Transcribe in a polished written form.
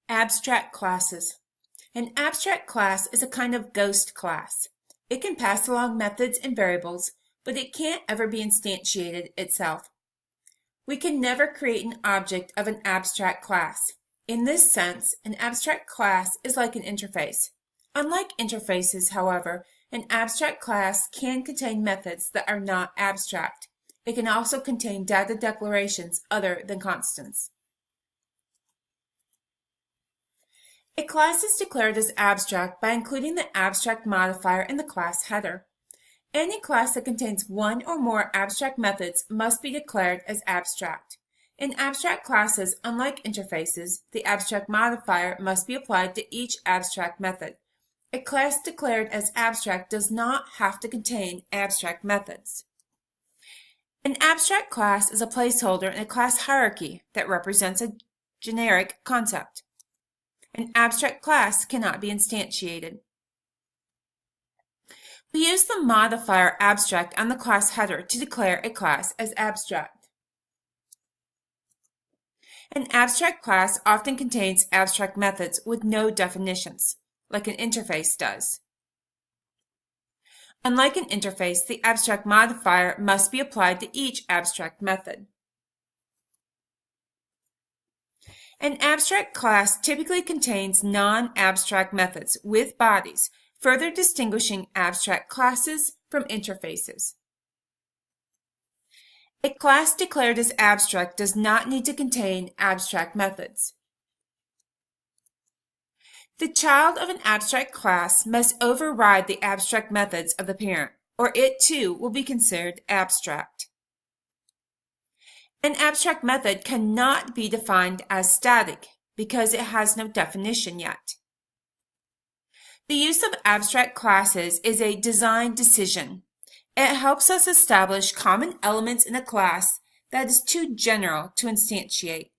Abstract classes. An abstract class is a kind of ghost class. It can pass along methods and variables, but it can't ever be instantiated itself. We can never create an object of an abstract class. In this sense, an abstract class is like an interface. Unlike interfaces, however, an abstract class can contain methods that are not abstract. It can also contain data declarations other than constants. A class is declared as abstract by including the abstract modifier in the class header. Any class that contains one or more abstract methods must be declared as abstract. In abstract classes, unlike interfaces, the abstract modifier must be applied to each abstract method. A class declared as abstract does not have to contain abstract methods. An abstract class is a placeholder in a class hierarchy that represents a generic concept. An abstract class cannot be instantiated. We use the modifier abstract on the class header to declare a class as abstract. An abstract class often contains abstract methods with no definitions, like an interface does. Unlike an interface, the abstract modifier must be applied to each abstract method. An abstract class typically contains non-abstract methods with bodies, further distinguishing abstract classes from interfaces. A class declared as abstract does not need to contain abstract methods. The child of an abstract class must override the abstract methods of the parent, or it too will be considered abstract. An abstract method cannot be defined as static because it has no definition yet. The use of abstract classes is a design decision. It helps us establish common elements in a class that is too general to instantiate.